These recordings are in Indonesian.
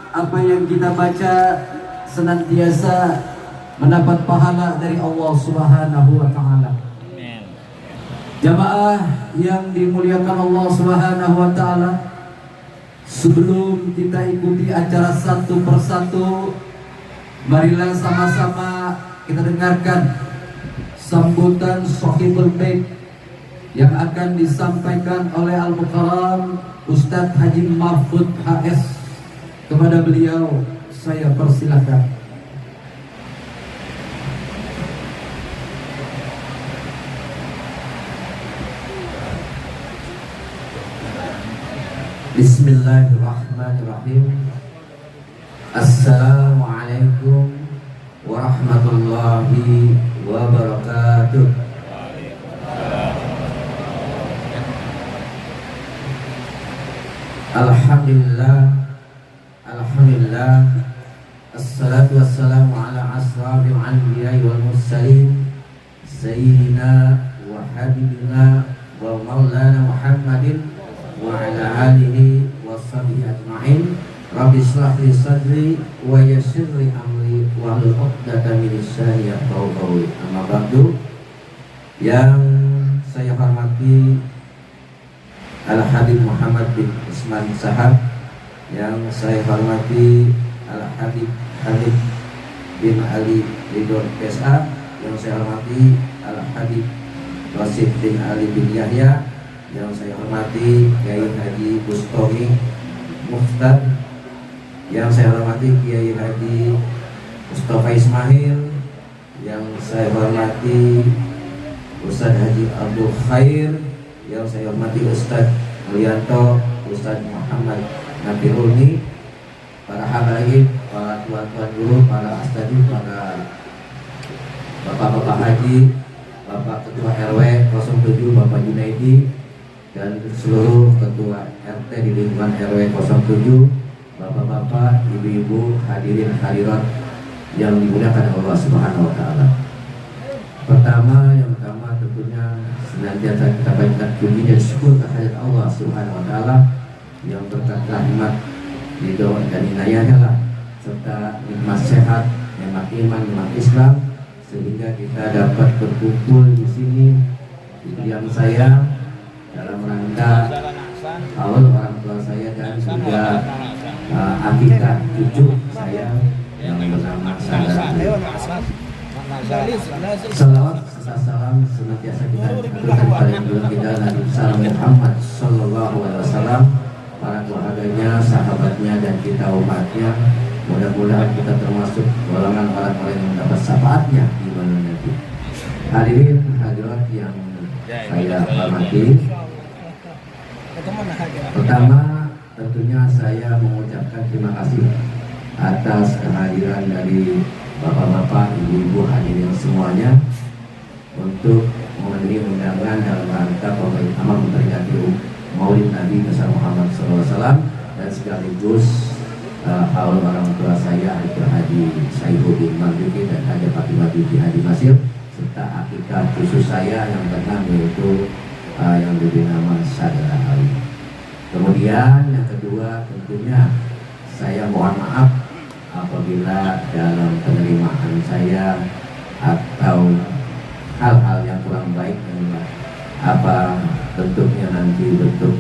apa yang kita baca senantiasa mendapat pahala dari Allah Subhanahu wa taala. Jamaah yang dimuliakan Allah Subhanahu wa taala, sebelum kita ikuti acara satu persatu, marilah sama-sama kita dengarkan sambutan Shahibul Bait yang akan disampaikan oleh Al-Mukarram Ustadz Haji Mahfud HS. Kepada beliau saya persilakan. Bismillahirrahmanirrahim. Assalamualaikum warahmatullahi wabarakatuh. Alhamdulillah, assalatu wassalamu ala asrafil anbiya'i wal mursalin, sayyidina wa habibina wa maulana Muhammadin wa ala alihi wa sahbihi ajma'in. Rabbi shrah li sadri wa yassir li amri wa hlul 'uqdatam min lisani yafqahu qawli. Amma ba'du. Yang saya hormati Al-Habib Muhammad bin Usman Sahab, yang saya hormati Al-Habib Habib bin Ali Ridwan SA, yang saya hormati Al-Habib Rasid bin Ali bin Yahya, yang saya hormati Kiai Haji Bustomi Muftad, yang saya hormati Kiai Haji Mustafa Ismail, yang saya hormati Ustadz Haji Abdul Khair, yang saya hormati Ustadz Mulyanto, Ustadz Muhammad Nabirulni, para habaib, para tuan-tuan guru, para astadi, para bapak-bapak haji, bapak ketua RW 07 Bapak Junaidi, dan seluruh ketua RT di lingkungan RW 07, bapak-bapak, ibu-ibu, hadirin hadirat yang dimuliakan Allah Subhanahu wa taala. Yang pertama tentunya senantiasa kita panjatkan puji dan syukur kehadirat Allah Subhanahu wa taala yang berkat rahmat, ridho dan inayahnya lah, serta nikmat sehat, nikmat iman, nikmat Islam, sehingga kita dapat berkumpul di sini di diam saya dalam rangka awal orang tua saya dan juga akikah cucu saya yang bernama Saudara. Salawat serta salam senantiasa kita berikan kepada Nabi kita Nabi Muhammad Sallallahu Alaihi Wasallam, para keluarganya, sahabatnya, dan kita umatnya. Mudah-mudahan kita termasuk golongan orang-orang yang mendapat syafaatnya di mana nanti. Hadirin hadirat yang saya hormati, pertama tentunya saya mengucapkan terima kasih atas kehadiran dari bapak-bapak, ibu-ibu, hadirin semuanya untuk memenuhi undangan dalam rangka amal memperingati Maulid Nabi besar Muhammad SAW, dan sekaligus haul orang tua saya Haji Saifuddin Marzuki dan Haji Fatimah binti Haji Masir, serta akikah khusus saya yang ke-6 yaitu yang diberi nama Saudara Ali. Kemudian yang kedua tentunya saya mohon maaf apabila dalam penerimaan saya atau hal-hal yang kurang baik apa bentuknya nanti, bentuk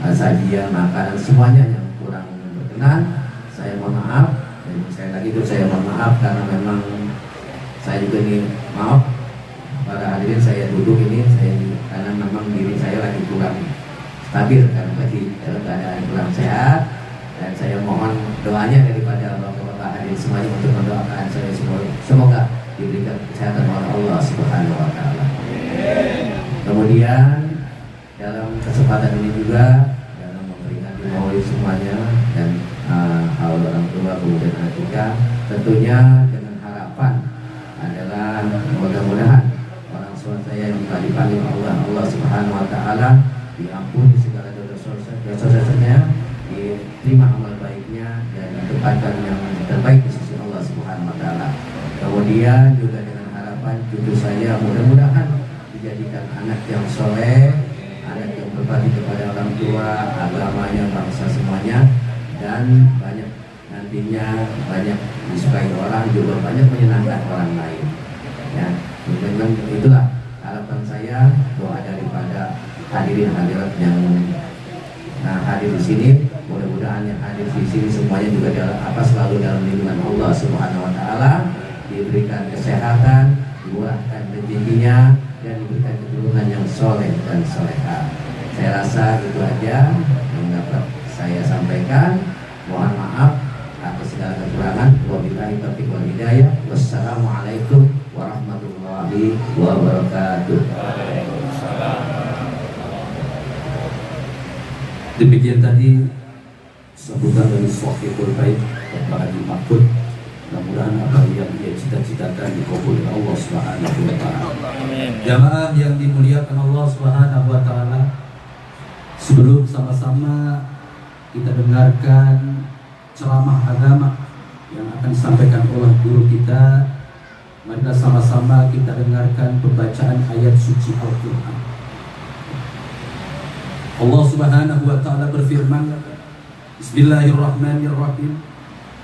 sajian, makanan, semuanya yang kurang berkenan, saya mohon maaf. Dan saya lagi itu saya mohon maaf karena memang saya juga ini maaf para hadirin, saya duduk ini karena memang diri saya lagi kurang stabil karena lagi dalam keadaan kurang sehat, dan saya mohon doanya daripada bapak-bapak hadirin semuanya untuk mendoakan saya semoga diberikan kesehatan oleh Allah Subhanahu wa taala. Kemudian dalam kesempatan ini juga dalam memperingati Maulid semuanya dan haul orang tua kemudian akikah, tentunya dengan harapan adalah mudah-mudahan orang tua saya yang telah dipanggil Allah Subhanahu wa taala diampuni segala dosa-dosanya, diterima amal baiknya, dan ditempatkan yang terbaik di sisi Allah Subhanahu wa taala. Kemudian juga dengan harapan cucu saya mudah-mudahan dijadikan anak yang soleh, anak yang berbakti kepada orang tua, agamanya, bangsa semuanya, dan banyak nanti intinya banyak disukai orang, juga banyak menyenangkan orang lain. Ya, memang itulah harapan saya, doa daripada hadirin hadirat yang hadir di sini. Mudah-mudahan yang hadir di sini semuanya juga selalu dalam lindungan Allah Subhanahu Wa Taala, diberikan kesehatan, dimurahkan rezekinya, dan diberikan keturunan yang soleh dan soleha. Saya rasa itu aja yang dapat saya sampaikan. Mohon maaf atas segala kekurangan. Wabillahi taufiq wal hidayah. Wassalamualaikum warahmatullahi wabarakatuh. Demikian tadi sambutan dari Sohibul Bait Bapak Haji Mahfud. Mudah-mudahan apa yang dia cita-citakan dikabul oleh Allah Subhanahu wa taala. Jamaah yang dimuliakan Allah Subhanahu wa taala, sebelum sama-sama kita dengarkan ceramah agama yang akan disampaikan oleh guru kita, marilah sama-sama kita dengarkan pembacaan ayat suci Al-Qur'an. Allah Subhanahu wa taala berfirman, Bismillahirrahmanirrahim.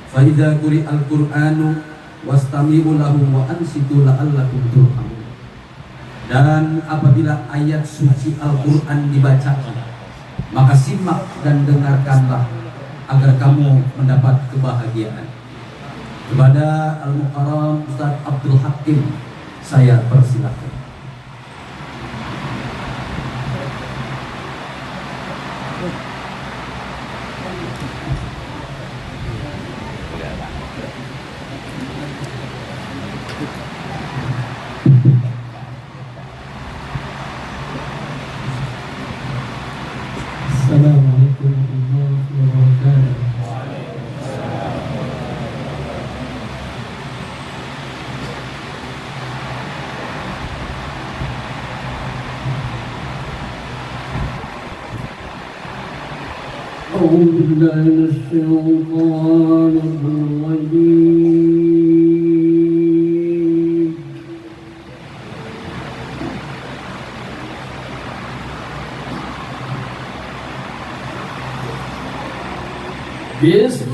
Fa idza quri'al Qur'anu wastami'u lahu wa ansitu la'allakum turhamun. Dan apabila ayat suci Al-Qur'an dibacakan, maka simak dan dengarkanlah agar kamu mendapat kebahagiaan. Kepada Al-Mukarram Ustaz Abdul Hakim saya persilakan. Assalamualaikum warahmatullahi wabarakatuh. أعوذ بالله من الشيطان الرجيم. بسم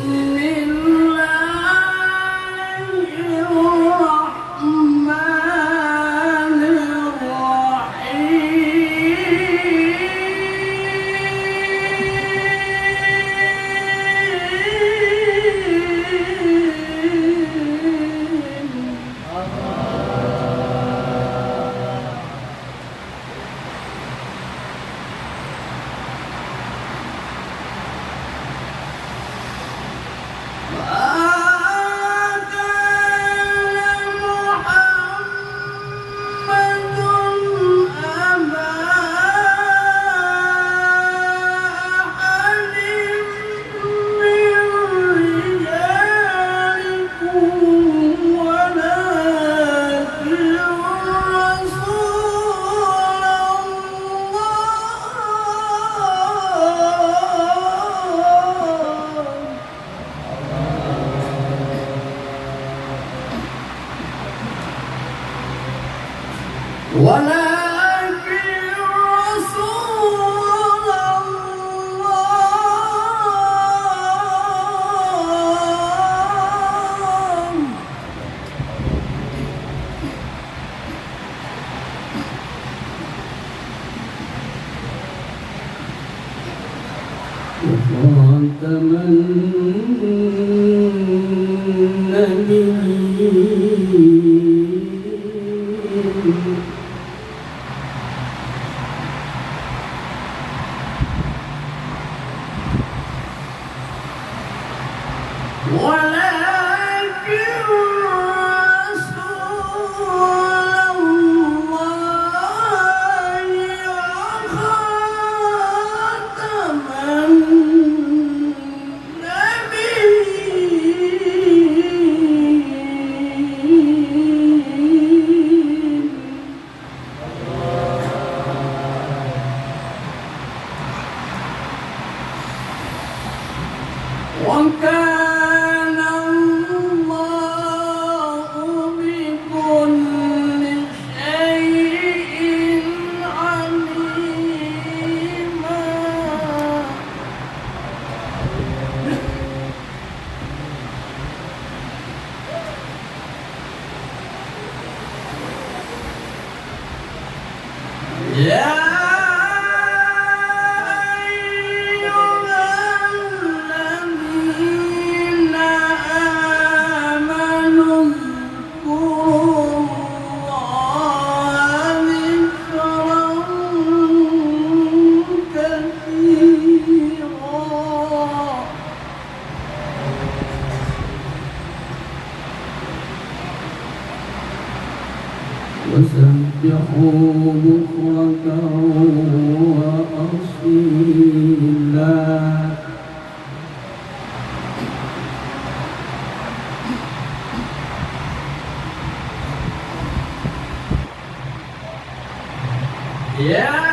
خاتم النبيين وكان وسبحوا بكرة وأصيلا. Yeah.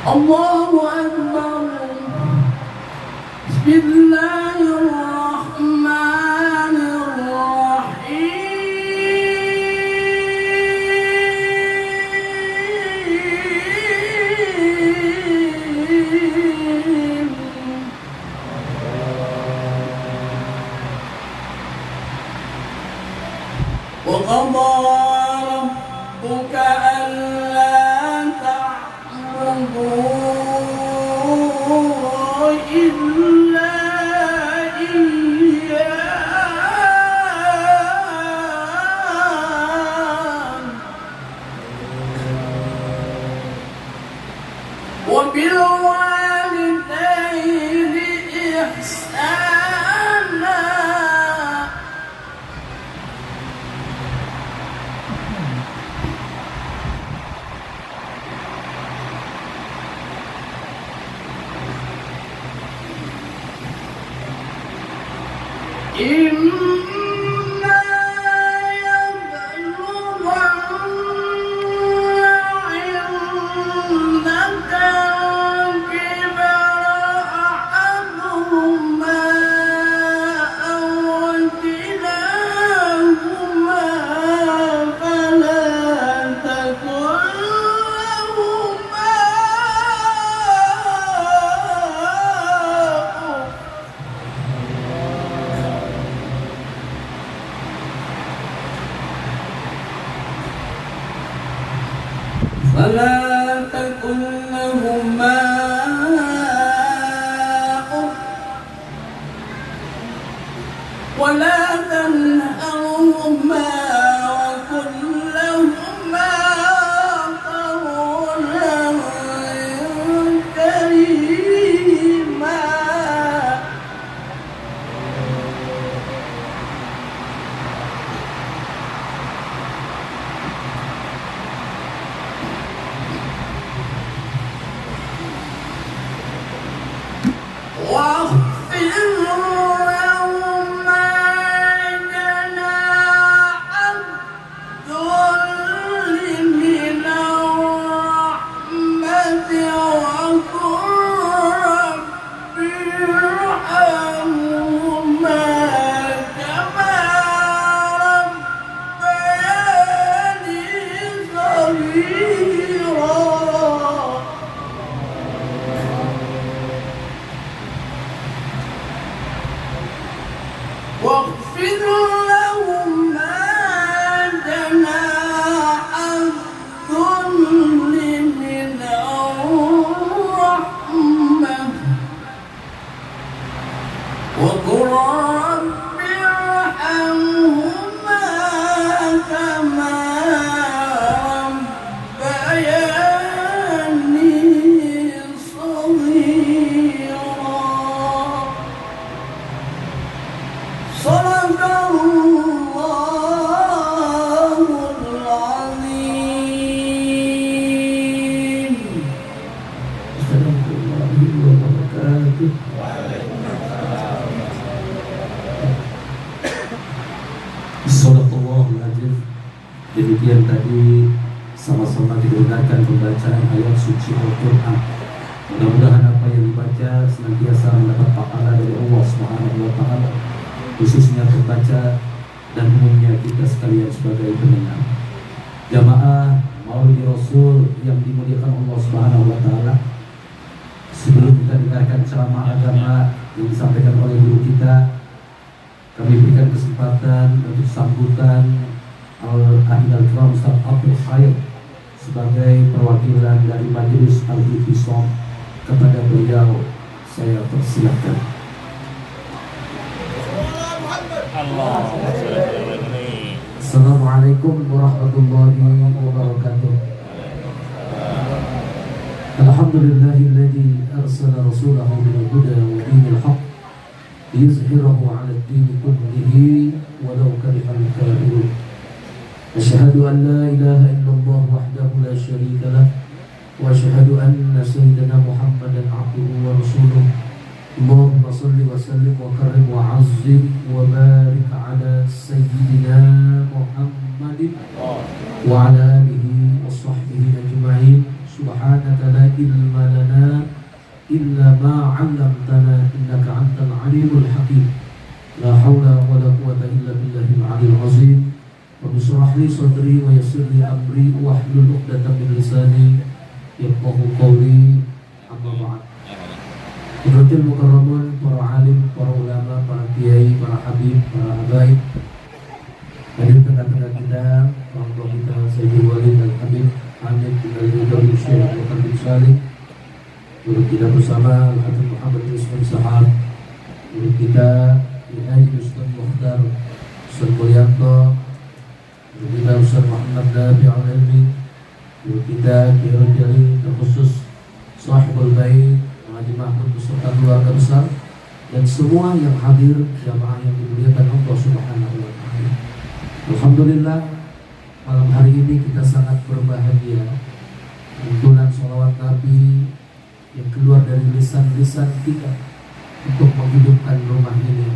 Allahu Akbar. Bismillahirrahmanirrahim. Wa qadha rabbuka alla إلا إياه وبالوالدين إحسانا إما يبلغن عندك الكبر أحدهما أو كلاهما فلا تقل لهما فلا تقل لهما أف ولا تنهرهما وقل لهما قولا كريما. واخفض لهما جناح الذل من الرحمة وقل رب ارحمهما كما ربياني صغيرا. واخفض لهما جناح الذل من الرحمة وقل رب ارحمهما كما ربياني صغيرا. صدق الله العظيم. السلام عليكم وبركاته. Shadaqallahul Azim. Demikian tadi sama-sama didengarkan pembacaan ayat suci Al-Quran. Mudah-mudahan apa yang dibaca senantiasa mendapat pahala dari Allah Subhanahu wa Ta'ala, khususnya pembaca dan umumnya kita sekalian sebagai pendengar. Jamaah Maulid Rasul yang dimuliakan Allah Subhanahu wa Ta'ala, Sebelum kita dengarkan ceramah agama yang disampaikan oleh guru kita, kami berikan kesempatan untuk sambutan Al-Ahli Al-Kiram Ustaz Abdul Khair sebagai perwakilan dari Majelis Al-Ittisam. Kepada beliau saya persilakan. Assalamualaikum warahmatullahi wabarakatuh. Alhamdulillahilladzi arsala rasulahu bil huda wa dinil haqq liyuzhirahu 'ala ad-din kullihi walau karihal kafirun. Asyhadu an la ilaha illallah wahdahu la syarika lah wa asyhadu anna sayyidana Muhammadan 'abduhu wa rasuluh. Allahumma salli wa sallim wa karrim wa 'azzim wa barik 'ala sayyidina Muhammadin wa 'ala alihi wa sahbihi ajma'in. Subhanaka la ilma lana illa ma 'allamtana innaka antal 'alimul hakim. La haula wa la quwwata illa billahil 'aliyyil 'azim. Rabbi shrah li sadri wa yassir li amri wahlul 'uqdatam min lisani yafqahu qawli. Amma ba'd. Ikhwatul mukarramun, para alim, para ulama, para kiai, para habib, para habaib, hadir tengah-tengah kita, orang tua kita Sayyidul Walid Al-Habib Hamid bin Al-Mudarris Syekh Abdul bin Salih, guru kita bersama Al-Habib Muhammad bin Ismail Sahab, guru kita Haji Ustaz Mukhtar Ustaz Mulyanto, guru kita Ustaz Muhammad Nabi Al-Ilmi, guru kita Kiai Jali, terkhusus Sahibul Bait Haji Mahmud beserta keluarga besar dan semua yang hadir jamaah yang dimuliakan Allah Subhanahu wa taala. Alhamdulillah, malam hari ini kita sangat berbahagia. Tuntunan sholawat Nabi yang keluar dari lisan-lisan kita untuk menghidupkan rumah ini,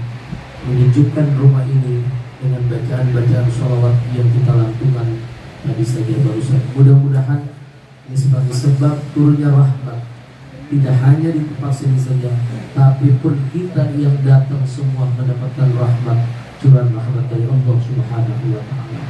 menyejukkan rumah ini dengan bacaan-bacaan sholawat yang kita lakukan tadi saja barusan. Mudah-mudahan ini sebagai sebab turunnya rahmat tidak hanya di tempat sini saja, tapi pun kita yang datang semua mendapatkan rahmat, curahan rahmat dari Allah Subhanahu wa taala.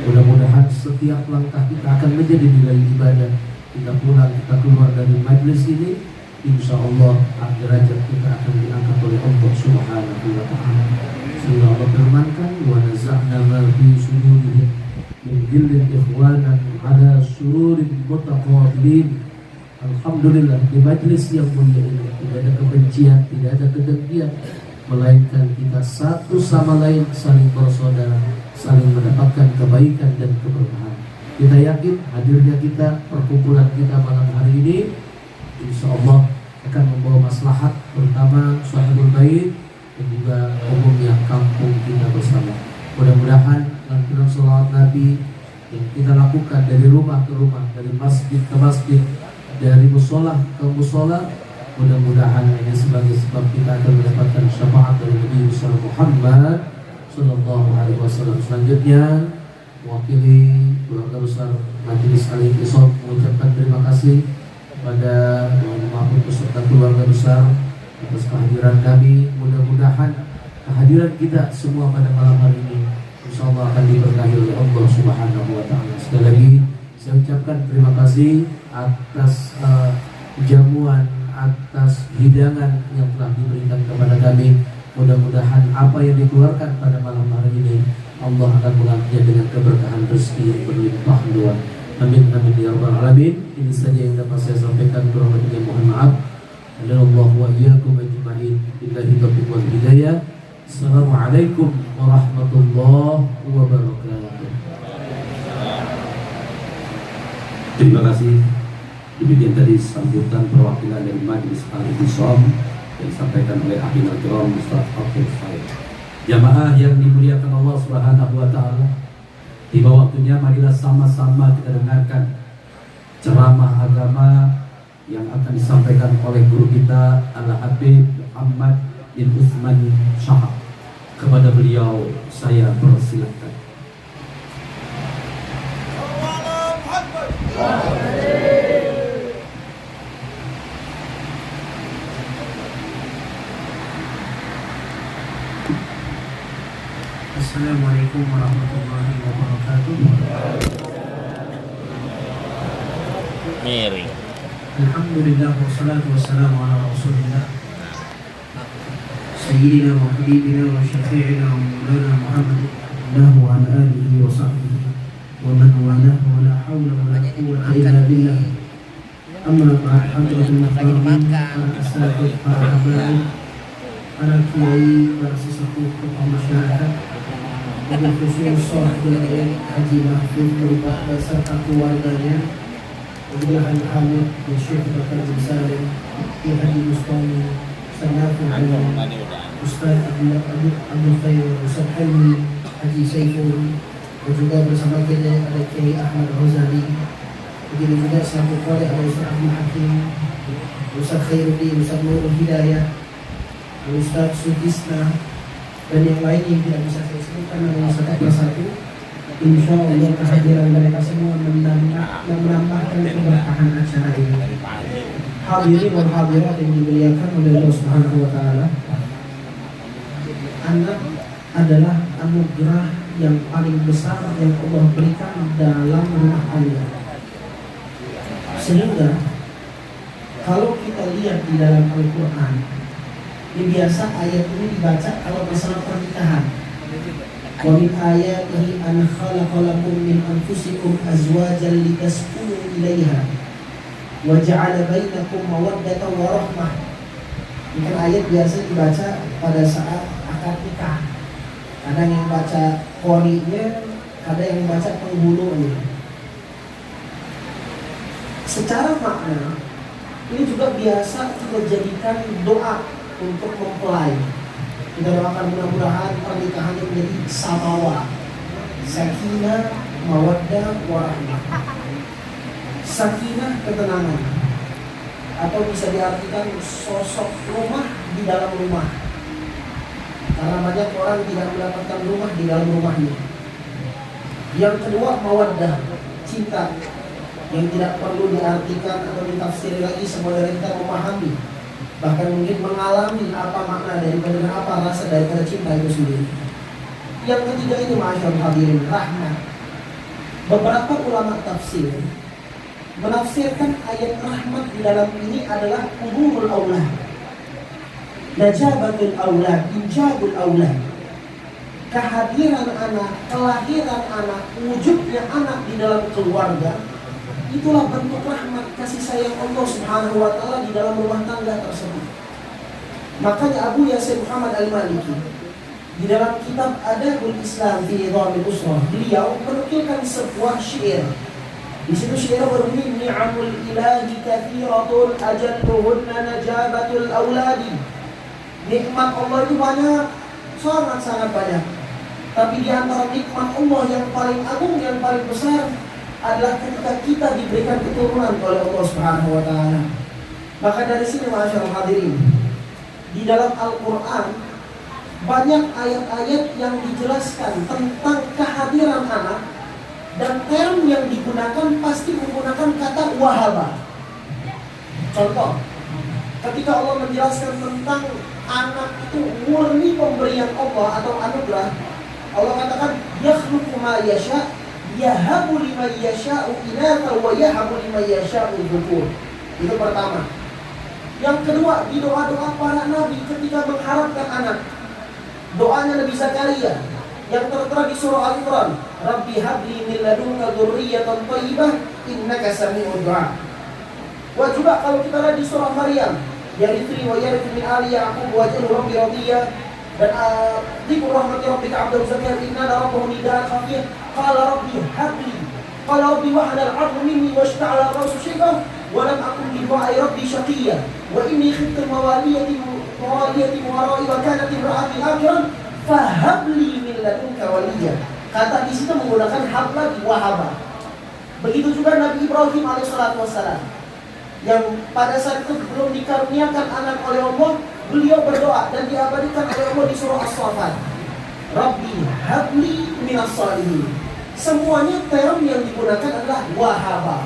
Mudah-mudahan setiap langkah kita akan menjadi nilai ibadah. Kita pulang, kita keluar dari majlis ini, insya Allah derajat kita akan diangkat oleh Allah Subhanahu wa taala. Sehingga Allah firmankan, wa naza'na ma fi sudurihim min ghillin ikhwanan ala sururin mutaqabilin. Alhamdulillah, di majlis yang mulia ini tidak ada kebencian, tidak ada kedengkian, melainkan kita satu sama lain saling bersaudara, saling mendapatkan kebaikan dan keberkahan. Kita yakin hadirnya kita, perkumpulan kita malam hari ini, insya Allah akan membawa maslahat, terutama Sahibul Bait dan juga umumnya kampung kita bersama. Mudah-mudahan lantunan sholawat Nabi yang kita lakukan dari rumah ke rumah, dari masjid ke masjid, dari musola ke musola, mudah-mudahan ini sebagai sebab kita akan mendapatkan syafaat dari Nabi Muhammad Sallallahu Alaihi Wasallam. Selanjutnya, mewakili keluarga besar Majelis Al-Ittisam mengucapkan terima kasih kepada Mahmud beserta keluarga besar atas kehadiran kami. Mudah-mudahan kehadiran kita semua pada malam hari ini insya Allah akan diberkahi oleh Allah Subhanahu wa taala. Sekali lagi saya ucapkan terima kasih atas jamuan, atas hidangan yang telah diberikan kepada kami. Mudah-mudahan apa yang dikeluarkan pada malam hari ini Allah akan menggantinya dengan keberkahan rezeki yang berlimpah luas. Amin amin ya rabbal alamin. Ini saja yang dapat saya sampaikan, kurang lebihnya mohon maaf. Alhamdulillah wa iyyakum ajma'in. Billahi taufiq wal hidayah. Assalamualaikum warahmatullahi wabarakatuh. Terima kasih. Demikian tadi sambutan perwakilan dari Majelis Al-Ittisam yang disampaikan oleh Ahli Al-Kiram Ustaz Abdul Khair. Jamaah yang dimuliakan Allah Subhanahu wa taala, tiba waktunya marilah sama-sama kita dengarkan ceramah agama yang akan disampaikan oleh guru kita Al-Habib Muhammad bin Utsman Syahab. Kepada beliau saya persilakan. Assalamualaikum warahmatullahi wabarakatuh. Miring. Alhamdulillah wassalatu wassalamu ala Rasulillah Sayyidina wa habibina wa syafi'ina wa maulana Muhammad wa ala alihi wa sahbihi wa man walahu wa la hawla wa la quwwata illa billah. Amma ba'd, hadratul muhtaram, para asatidz, para habaib, para kiai, para sesepuh tokoh masyarakat, wabil khusus sahibul Haji Mahfud beserta keluarganya, wabil Hamid dan Syekh Bakar bin Salim, Haji Mustami, Ustaz Nafi, Ustaz Abdul Khair, Ustaz Helmi, Haji Saiful, dan juga bersama kita ada Kiai Ahmad Ghazali. Begitu juga selaku qari ada Ustaz Abdul Hakim, Ustaz Khairuddin, Ustaz Nurul Hidayah, Ustaz Sudisna, dan yang lain yang tidak bisa saya sebutkan dengan satu persatu. Insya Allah kehadiran mereka semua menambahkan keberkahan acara ini. Hadirin wal hadirat yang dimuliakan oleh Allah Subhanahu wa taala. Anak adalah anugerah yang paling besar yang Allah berikan dalam rumah tangga. Sehingga kalau kita lihat di dalam Al-Quran, ini biasa ayat ini dibaca kalau masalah pernikahan. Wa min ayatihi an khalaqa lakum min anfusikum azwajan litaskunu ilaiha wa ja'ala bainakum mawaddatan wa rahmah. Ini kan ayat biasa dibaca pada saat akad nikah. Kadang yang baca qori'nya, kadang yang baca penghulunya. Secara makna ini juga biasa kita jadikan doa untuk mempelai. Kita doakan mudah-mudahan pernikahannya menjadi samawa, sakinah, mawaddah, warahmah. Sakinah, ketenangan, atau bisa diartikan sosok rumah di dalam rumah. Karena banyak orang tidak mendapatkan rumah di dalam rumahnya. Yang kedua, mawaddah, cinta, yang tidak perlu diartikan atau ditafsiri lagi semodern kita memahami, bahkan mungkin mengalami apa makna daripada apa rasa daripada cinta itu sendiri. Yang ketiga ini masyaallah hadirin, rahmah. Beberapa ulama tafsir menafsirkan ayat rahmat di dalam ini adalah hubungul aulad, najabatul aulad, injabul aulad. Kehadiran anak, kelahiran anak, wujudnya anak di dalam keluarga, itulah bentuk rahmat kasih sayang Allah Subhanahu wa taala di dalam rumah tangga tersebut. Makanya Abu Yasir Muhammad Al-Maliki di dalam kitab Adabul Islam fi Nidhamil Usrah, beliau menukilkan sebuah syair. Di situ syair berbunyi, ni'amul ilahi katsiratun ajalluhunna najabatul auladi. Nikmat Allah itu banyak, sangat-sangat banyak. Tapi di antara nikmat Allah yang paling agung, yang paling besar adalah ketika kita diberikan keturunan oleh Allah Subhanahu wa taala. Maka dari sini masyaallah hadirin, di dalam Al-Qur'an banyak ayat-ayat yang dijelaskan tentang kehadiran anak, dan term yang digunakan pasti menggunakan kata wahaba. Contoh, ketika Allah menjelaskan tentang anak itu murni pemberian Allah atau anugerah, Allah katakan yakhluqu ma yasha, yahabu liman yasha'u inatha wa yahabu liman yasha'u dhukur. Itu pertama. Yang kedua, di doa-doa para nabi ketika mengharapkan anak, doanya Nabi Zakaria yang tertera di surah Al-Imran, Rabbi habli min ladunka dzurriyyatan thayyibah innaka sami'ud du'a. Wah, juga kalau kita lihat di surah Maryam, yarithni wa yarithu min ali ya'qub waj'alhu rabbi radiyya, dan dzikru rahmati rabbika 'abdahu zakariya inna rabbahu nidaan khafiyah qala rabbi habli qala rabbi wahana al-'azmu minni washta'ala ar-ra'su shaybah wa lam akun bi du'a'i rabbi shaqiyya wa inni khiftu al-mawaliyati wara'i wa kanat imra'ati akhiran fahabli min ladunka waliyya. Kata di situ menggunakan hab lagi, wahaba. Begitu juga Nabi Ibrahim alaihissalatu wassalam, yang pada saat itu belum dikaruniakan anak oleh Allah, beliau berdoa dan diabadikan oleh Allah di surah As-Saffat, Rabbi habli minas shalihin. Semuanya term yang digunakan adalah wahaba.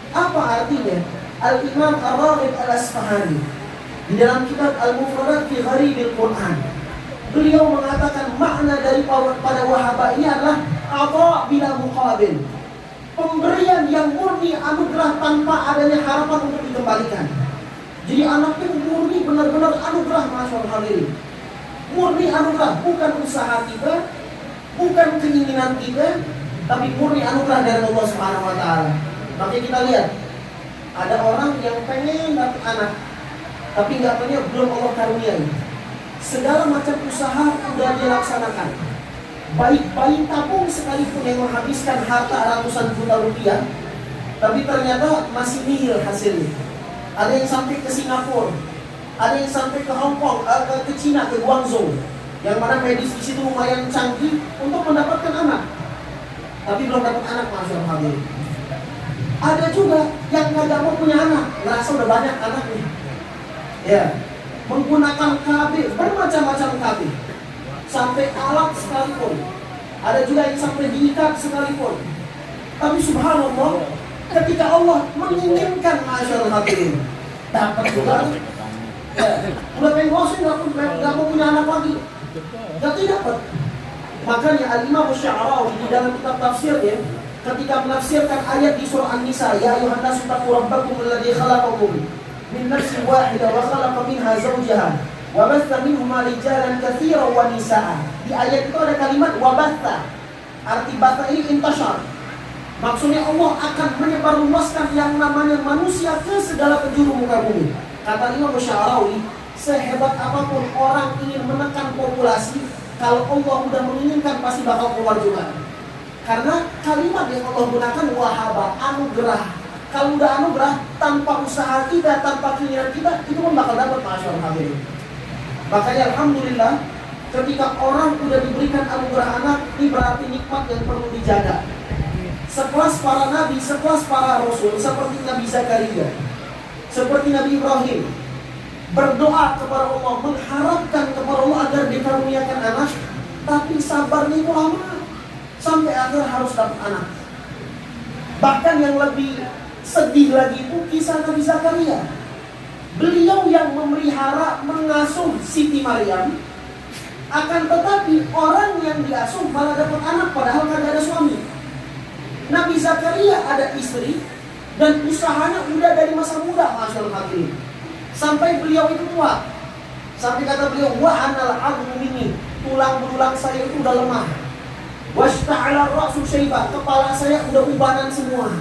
Apa artinya? Al-Imam Ar-Raghib Al-Asfahani di dalam kitab Al-Mufradat fi Gharibil Quran, beliau mengatakan makna dari pada wahaba ini adalah ata bila muqabil. Pemberian yang murni anugerah tanpa adanya harapan untuk dikembalikan. Jadi anak itu murni benar-benar anugerah, masyaallah hadirin. Murni anugerah, bukan usaha kita, bukan keinginan kita, tapi murni anugerah dari Allah Subhanahu wa taala. Makanya kita lihat, ada orang yang pengen dapat anak, tapi nggak punya, belum Allah karuniai. Segala macam usaha sudah dilaksanakan. Baik bayi tabung sekalipun yang menghabiskan harta ratusan juta rupiah, tapi ternyata masih nihil hasilnya. Ada yang sampai ke Singapura, ada yang sampai ke Hong Kong, ke Cina, ke Guangzhou, yang mana medis di situ lumayan canggih untuk mendapatkan anak, tapi belum dapat anak, masyaallah hadirin. Ada juga yang nggak mau punya anak, ngerasa udah banyak anaknya, ya, menggunakan KB, bermacam-macam KB, sampai alat sekalipun. Ada juga yang sampai diikat sekalipun. Tapi subhanallah, ketika Allah menginginkan, masyaallah hadirin, dapat juga. Ya, udah pengen bosan, nggak mau punya anak lagi, nggak dapat. Makanya Al-Imam Sya'rawi di dalam kitab tafsirnya, ketika menafsirkan ayat di surah An-Nisa, ya ayuhan nasu taqu rabbakum alladzi khalaqakum min nafsin wahidah wa khalaqa minha zawjaha wa batha minhuma rijalan katsiran wa nisaa. Di ayat itu ada kalimat wabatha. Arti batha ini intashar. Maksudnya Allah akan menyebarluaskan yang namanya manusia ke segala penjuru muka bumi. Kata Imam Sya'rawi, sehebat apapun orang ingin menekan populasi, kalau Allah udah menginginkan pasti bakal keluar juga. Karena kalimat yang Allah gunakan wahaba, anugerah. Kalau udah anugerah, tanpa usaha kita, tanpa keinginan kita, itu pun bakal dapat, masyaallah hadirin. Makanya alhamdulillah, ketika orang udah diberikan anugerah anak, ini berarti nikmat yang perlu dijaga. Sekelas para nabi, sekelas para rasul, seperti Nabi Zakaria, seperti Nabi Ibrahim, berdoa kepada Allah, mengharapkan kepada Allah agar dikaruniakan anak, tapi sabarnya itu lama, sampai akhir harus dapat anak. Bahkan yang lebih sedih lagi itu kisah Nabi Zakaria. Beliau yang memelihara, mengasuh Siti Maryam, akan tetapi orang yang diasuh malah dapat anak padahal tidak ada suami. Nabi Zakaria ada istri dan usahanya udah dari masa muda, masyaallah hadirin, sampai beliau itu tua. Sampai kata beliau, wa anal azmu minni, tulang belulang saya itu udah lemah. Washta'ala ra'su syaiba, kepala saya udah ubanan semua.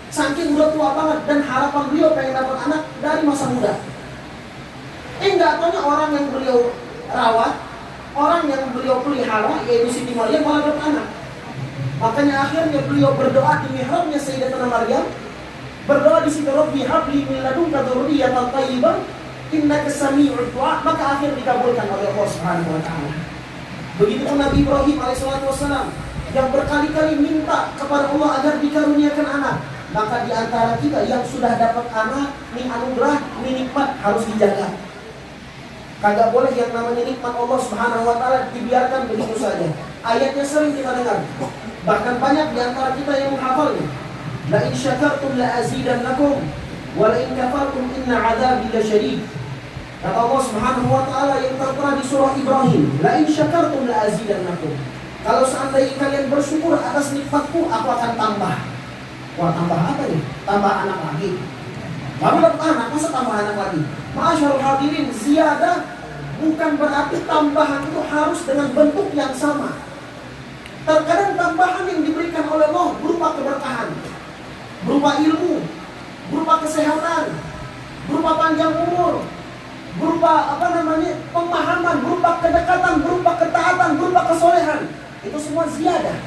Saking udah tua banget, dan harapan beliau pengen dapat anak dari masa muda. Enggak taunya orang yang beliau rawat, orang yang beliau pelihara, yaitu Siti Maryam, malah dapat anak. Makanya akhirnya beliau berdoa di mihrabnya Sayyidatuna Maryam, berdoa di situ, Rabbi habli min ladunka dzurriyyatan thayyibah innaka sami'ud du'a, maka akhir dikabulkan oleh Allah Subhanahu wa taala. Begitu pun Nabi Ibrahim alaihissalam yang berkali-kali minta kepada Allah agar dikaruniakan anak. Maka di antara kita yang sudah dapat anak, ini anugerah, ini nikmat, harus dijaga. Kagak boleh yang namanya nikmat Allah Subhanahu wa taala dibiarkan begitu saja. Ayatnya sering kita dengar. Bahkan banyak di antara kita yang menghafalnya. La in syakartum la azidannakum wa la in kafartum inna 'adzabi lasyadid. Kata Allah Subhanahu wa taala yang tertera di surah Ibrahim, la in syakartum la azidannakum. Kalau seandainya kalian bersyukur atas nikmatku, aku akan tambah. Wah, tambah apa nih? Tambah anak lagi. Baru dapat anak, masa tambah anak lagi? Masyaallah hadirin, ziyadah bukan berarti tambahan itu harus dengan bentuk yang sama. Terkadang tambahan yang diberikan oleh Allah berupa keberkahan, berupa ilmu, berupa kesehatan, berupa panjang umur, berupa pemahaman, berupa kedekatan, berupa ketaatan, berupa kesolehan. Itu semua ziyadah,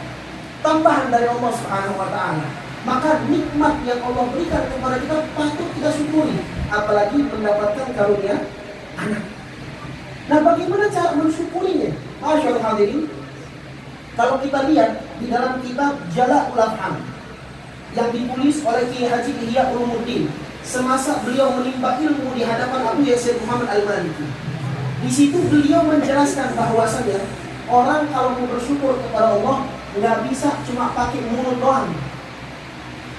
tambahan dari Allah Subhanahu wa taala. Maka nikmat yang Allah berikan kepada kita patut kita syukuri, apalagi mendapatkan karunia anak. Nah, bagaimana cara mensyukurinya? Masyaallah hadirin, kalau kita lihat di dalam kitab Jala'ul Afham yang ditulis oleh Kiai Haji Ihya Ulumuddin semasa beliau menimba ilmu di hadapan Abu Yasir Muhammad Al-Maliki, di situ beliau menjelaskan bahwasanya orang kalau mau bersyukur kepada Allah nggak bisa cuma pakai mulut doang,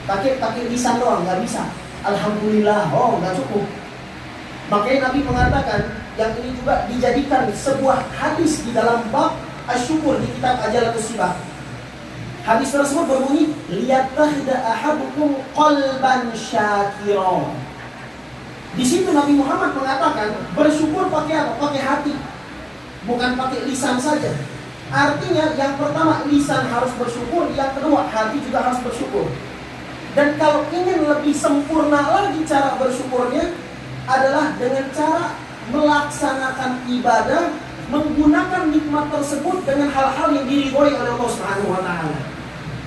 pakai lisan doang, nggak bisa. Alhamdulillah, oh nggak cukup. Makanya Nabi mengatakan yang ini juga dijadikan sebuah hadis di dalam bab asyukur di kitab Ajalatus Sibah. Hadis tersebut berbunyi, liyattakhidha ahadukum qalban syakira. Di situ Nabi Muhammad mengatakan bersyukur pakai apa? Pakai hati, bukan pakai lisan saja. Artinya yang pertama lisan harus bersyukur, yang kedua hati juga harus bersyukur. Dan kalau ingin lebih sempurna lagi cara bersyukurnya adalah dengan cara melaksanakan ibadah, menggunakan nikmat tersebut dengan hal-hal yang diridhoi oleh Allah Subhanahu wa taala.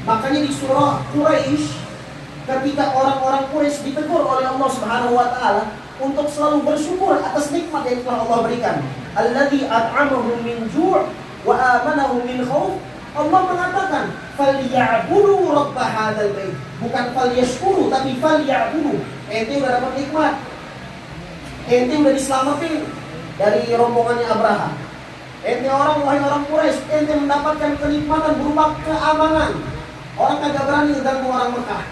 Makanya di surah Quraisy, ketika orang-orang Quraisy ditegur oleh Allah Subhanahu wa taala untuk selalu bersyukur atas nikmat yang telah Allah berikan, alladzi at'amahum min ju' wa amanahum min khauf. Allah mengatakan, "Falyabudu rabb hadzal bait." Bukan falyashkuru, tapi falyabudu. Ente udah dapat nikmat. Ente udah diselamatin dari rombongannya Abraha. Ente wahai orang Quraisy, ente mendapatkan kenikmatan berupa keamanan. Orang kagak berani ganggu orang Mekah.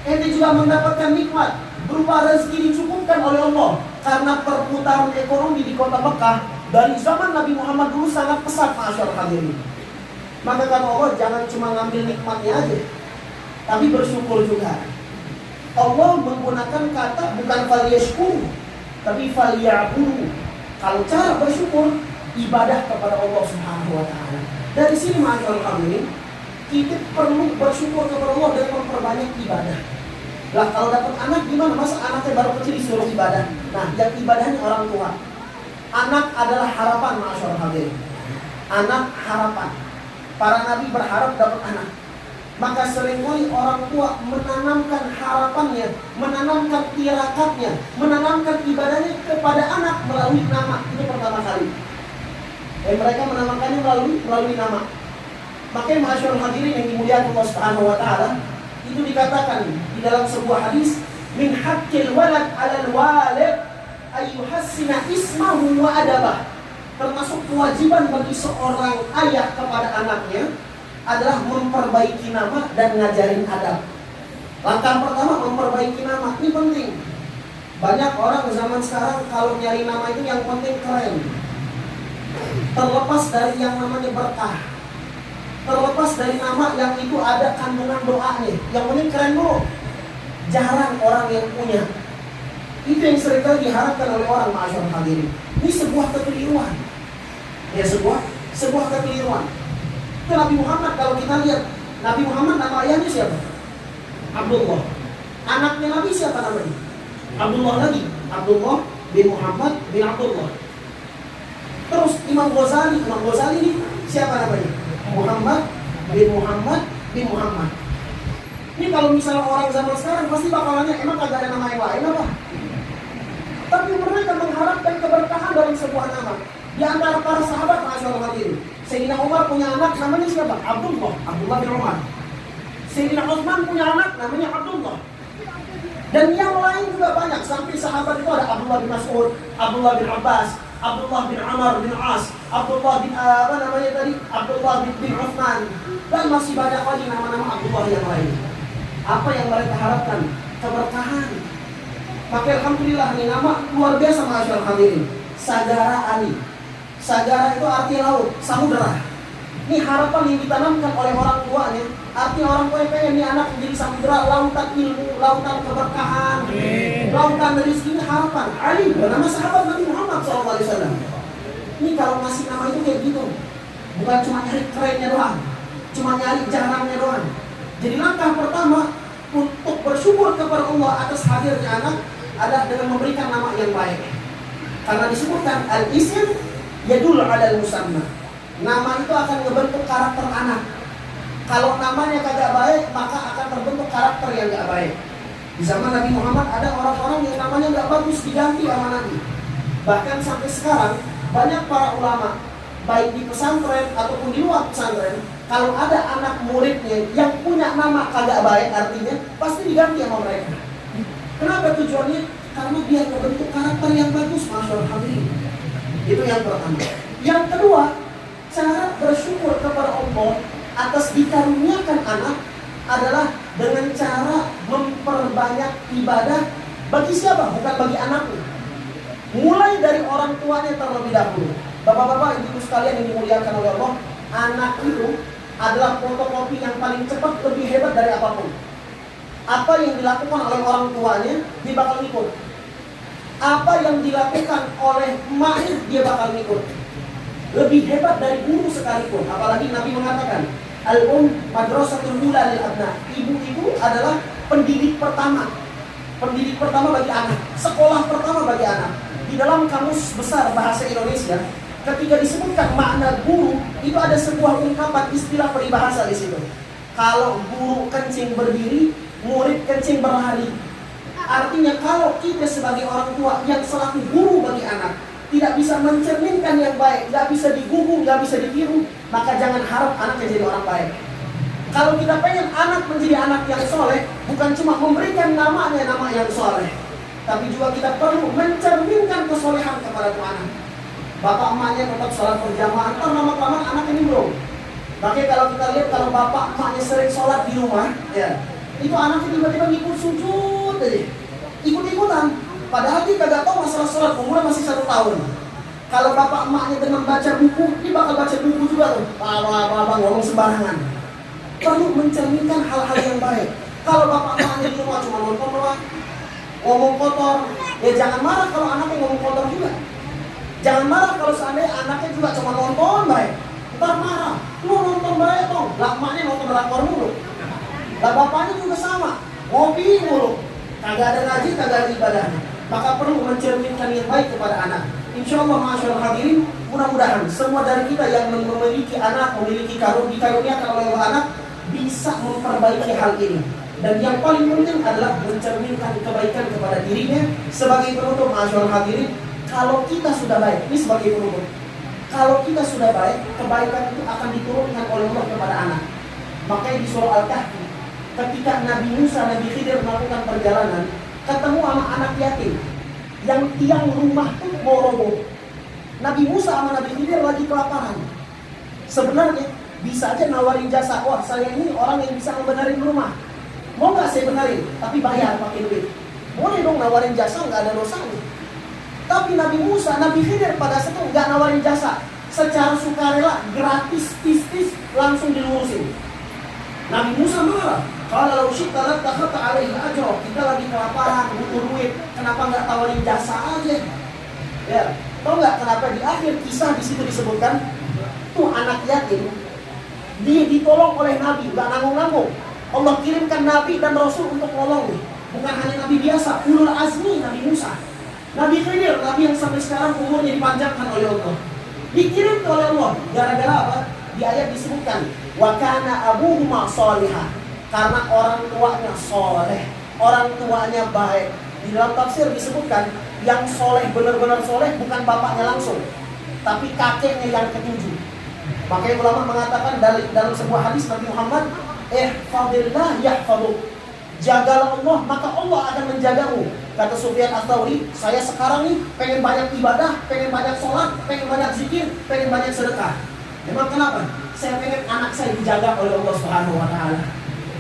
Ente juga mendapatkan nikmat berupa rezeki dicukupkan oleh Allah. Karena perputaran ekonomi di kota Mekah dari zaman Nabi Muhammad dulu sangat pesat, masyaallah hadirin. Maka kata Allah, jangan cuma ngambil nikmatnya aja, tapi bersyukur juga. Allah menggunakan kata bukan falyashkuru, tapi falyabudu. Kalau cara bersyukur, ibadah kepada Allah Subhanahu wa taala. Dari sini masyaallah hadirin, kita perlu bersyukur kepada Allah dan memperbanyak ibadah. Lah kalau dapat anak gimana? Masa anaknya baru kecil disuruh ibadah? Nah, yang ibadahnya orang tua. Anak adalah harapan, masyaallah hadirin. Anak harapan. Para nabi berharap dapat anak. Maka seringkali orang tua menanamkan harapannya, menanamkan tirakatnya, menanamkan ibadahnya kepada anak melalui nama. Itu pertama kali. Dan mereka menamakannya melalui nama. Makanya masyaallah hadirin yang dimuliakan Allah Subhanahu wa taala, itu dikatakan di dalam sebuah hadis, min haqqil walad 'alal walid ayyuhassina ismahu wa adabah. Termasuk kewajiban bagi seorang ayah kepada anaknya adalah memperbaiki nama dan ngajarin adab. Langkah pertama memperbaiki nama, ini penting. Banyak orang zaman sekarang kalau nyari nama itu yang penting keren. Terlepas dari yang namanya berkah, terlepas dari nama yang itu ada kandungan doanya, yang penting keren dulu. Jarang orang yang punya. Itu yang seringkali diharapkan oleh orang, masyaallah hadirin. Ini sebuah kekeliruan. Ya sebuah kekeliruan. Itu Nabi Muhammad, kalau kita lihat Nabi Muhammad nama ayahnya siapa? Abdullah. Anaknya Nabi siapa namanya? Abdullah lagi. Abdullah bin Muhammad bin Abdullah. Terus Imam Ghazali ini siapa namanya? Muhammad bin Muhammad. Ini kalau misalnya orang zaman sekarang pasti bakalannya emang kagak ada nama yang lain apa? Tapi mereka mengharapkan keberkahan dalam sebuah nama. Di antara para sahabat, masyaallah hadirin, Sayyidina Umar punya anak namanya siapa? Abdullah bin Umar. Sayyidina Utsman punya anak namanya Abdullah. Dan yang lain juga banyak. Sampai sahabat itu ada Abdullah bin Mas'ud, Abdullah bin Abbas, Abdullah bin Amr bin As, Abdullah bin Abdullah bin Utsman, dan masih banyak lagi nama-nama Abdullah yang lain. Apa yang mereka harapkan? Keberkahan. Maka alhamdulillah ini nama luar biasa, masyaallah hadirin. Sagara Ali. Sagara itu artinya laut, samudera. Ini harapan yang ditanamkan oleh orang tuanya. Artinya orang tua yang pengen nih anak menjadi samudera, lautan ilmu, lautan keberkahan, lautan rezeki. Ini harapan. Ali bernama sahabat Nabi Muhammad SAW. Ini kalau ngasih nama itu kayak gitu, bukan cuma nyari kerennya doang, cuma nyari jarangnya doang. Jadi langkah pertama untuk bersyukur kepada Allah atas hadirnya anak adalah dengan memberikan nama yang baik. Karena disebutkan al-ism yadul 'alal musamma. Nama itu akan membentuk karakter anak. Kalau namanya kagak baik, maka akan terbentuk karakter yang gak baik. Di zaman Nabi Muhammad ada orang-orang yang namanya gak bagus diganti sama Nabi. Bahkan sampai sekarang banyak para ulama, baik di pesantren ataupun di luar pesantren, kalau ada anak muridnya yang punya nama kagak baik, artinya pasti diganti sama mereka. Kenapa tujuannya? Karena biar membentuk karakter yang bagus, masyaallah hadirin. Itu yang pertama. Yang kedua, cara bersyukur kepada Allah atas dikaruniakan anak adalah dengan cara memperbanyak ibadah bagi siapa? Bukan bagi anaknya. Mulai dari orang tuanya terlebih dahulu. Bapak-bapak, ibu sekalian yang dimuliakan oleh Allah, anak itu adalah fotokopi yang paling cepat, lebih hebat dari apapun. Apa yang dilakukan oleh orang tuanya, dia bakal ikut. Apa yang dilakukan oleh emaknya, dia bakal ikut. Lebih hebat dari guru sekalipun. Apalagi Nabi mengatakan, madrasatul ula lil abna. Ibu itu adalah pendidik pertama. Pendidik pertama bagi anak. Sekolah pertama bagi anak. Di dalam kamus besar bahasa Indonesia, ketika disebutkan makna guru, itu ada sebuah ungkapan istilah peribahasa di situ. Kalau guru kencing berdiri, murid kencing berlari. Artinya kalau kita sebagai orang tua yang selaku guru bagi anak tidak bisa mencerminkan yang baik, tidak bisa digugu, tidak bisa ditiru, maka jangan harap anaknya jadi orang baik. Kalau kita pengen anak menjadi anak yang soleh, bukan cuma memberikan namanya nama yang soleh, tapi juga kita perlu mencerminkan kesolehan kepada tuh anak. Bapak emaknya tetap sholat berjamaah, ntar lama-lama anak ini belum. Makanya kalau kita lihat, kalau bapak emaknya sering sholat di rumah, ya, itu anaknya tiba-tiba ngikut sujud aja, ikut-ikutan. Padahal dia kagak tahu masalah sholat, umurnya masih 1 tahun. Kalau bapak emaknya dengan baca buku, dia bakal baca buku juga tuh. Abang ngomong sembarangan. Perlu mencerminkan hal-hal yang baik. Kalau bapak emaknya di rumah cuma nonton doang, ngomong kotor, ya jangan marah kalau anaknya ngomong kotor juga. Jangan marah kalau seandainya anaknya juga cuma nonton baik. Ntar marah, lu nonton baik dong. Lah emaknya nonton drakor mulu. Lah bapaknya juga sama, ngopi mulu. Kagak ada ngaji, kagak ada ibadahnya. Maka perlu mencerminkan yang baik kepada anak. Insya Allah, masyaallah hadirin, mudah-mudahan semua dari kita yang memiliki anak, memiliki dikaruniakan oleh anak, bisa memperbaiki hal ini. Dan yang paling penting adalah mencerminkan kebaikan kepada dirinya. Sebagai penutup, masyaallah hadirin, kalau kita sudah baik, ini sebagai penutup, kalau kita sudah baik, kebaikan itu akan diturunkan oleh Allah kepada anak. Makanya di surah Al-Kahfi, ketika Nabi Musa, Nabi Khidir melakukan perjalanan, ketemu sama anak yatim yang tiang rumah tuh mau roboh. Nabi Musa sama Nabi Khidir lagi kelaparan. Sebenarnya bisa aja nawarin jasa, wah saya ini orang yang bisa membenarin rumah, mau nggak saya benarin, tapi bayar pakai duit. Boleh dong nawarin jasa, nggak ada dosanya. Tapi Nabi Musa, Nabi Khidir pada saat itu nggak nawarin jasa, secara sukarela, gratis, tis langsung dilurusin. Nabi Musa marah. Kalau syi'ta lattakhadta 'alaihi ajra. Kita lagi kelaparan, butuh duit, kenapa nggak tawarin jasa aja? Ya, tahu nggak kenapa di akhir kisah di situ disebutkan tuh anak yatim dia ditolong oleh Nabi, nggak nanggung-nanggung. Allah kirimkan Nabi dan Rasul untuk nolong. Bukan hanya Nabi biasa, ulul azmi Nabi Musa, Nabi Khidir, Nabi yang sampai sekarang umurnya dipanjangkan oleh Allah. Dikirim oleh Allah, gara-gara apa? Di ayat disebutkan, wa kana abuhuma sholihah, karena orang tuanya soleh, orang tuanya baik. Di dalam tafsir disebutkan, yang soleh, benar-benar soleh bukan bapaknya langsung, tapi kakeknya yang ketujuh. Makanya ulama mengatakan dalam sebuah hadis Nabi Muhammad, ihfadillah yahfaduk, jagalah Allah maka Allah akan menjagamu. Kata Sufyan Ats-Tsauri, saya sekarang nih pengen banyak ibadah, pengen banyak sholat, pengen banyak zikir, pengen banyak sedekah. Emang kenapa? Saya pengen anak saya dijaga oleh Allah Subhanahu wa Ta'ala.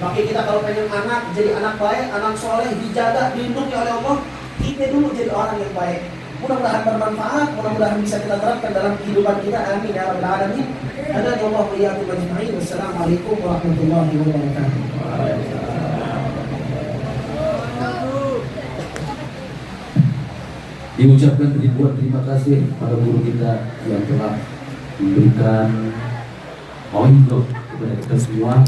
Makanya kita kalau pengen anak jadi anak baik, anak soleh, dijaga, dilindungi oleh Allah, kita dulu jadi orang yang baik. Mudah-mudahan bermanfaat, mudah-mudahan bisa kita terapkan dalam kehidupan kita. Amin ya rabbal alamin. Hadani Allah wa iyyakum ajma'in. Wassalamualaikum warahmatullahi wabarakatuh. Diucapkan ribuan terima kasih pada guru kita yang telah memberikan poin kepada kita semua.